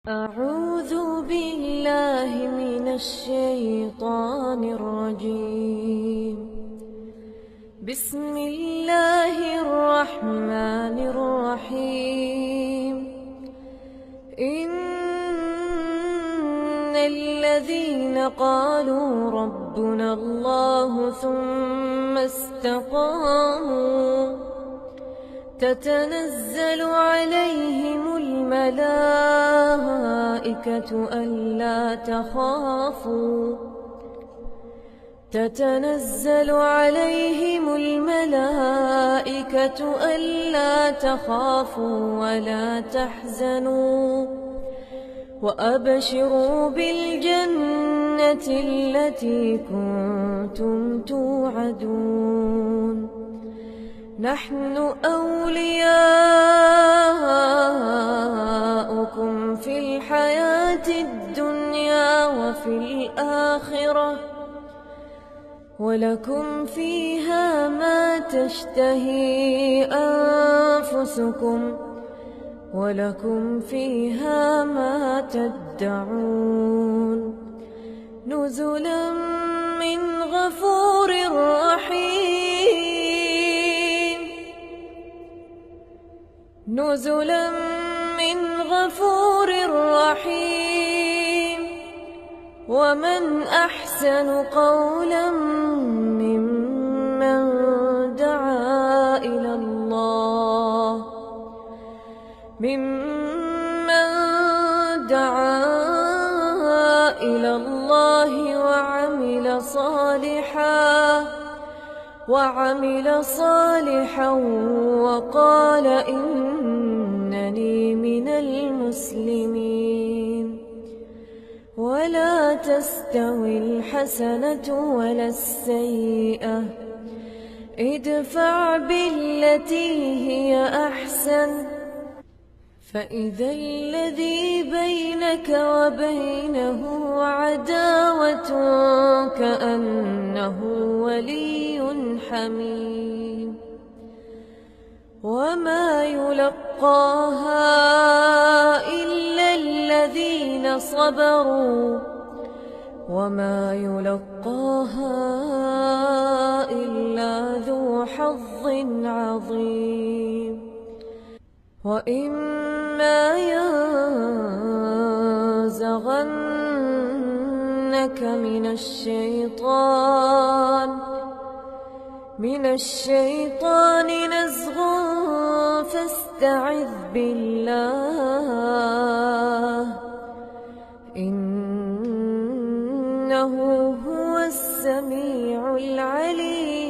أعوذ بالله من الشيطان الرجيم. بسم الله الرحمن الرحيم. إن الذين قالوا ربنا الله ثم استقاموا تتنزل عليهم الملائكة ألا تخافوا ولا تحزنوا وأبشروا بالجنة التي كنتم توعدون. نحن أولياؤكم في الحياة الدنيا وفي الآخرة، ولكم فيها ما تشتهي أنفسكم ولكم فيها ما تدعون. نزلا من غفور رحيم. نزلا من غفور رحيم. ومن أحسن قولا ممن دعا إلى الله وعمل صالحا وقال إنني من المسلمين. ولا تستوي الحسنة ولا السيئة، ادفع بالتي هي أحسن، فإذا الذي بينك وبينه عداوة كأنه ولي حميم. وما يلقاها إلا الذين صبروا وما يلقاها إلا ذو حظ عظيم. وإما ينزغنك من الشيطان نزغ فاستعذ بالله، إنه هو السميع العليم.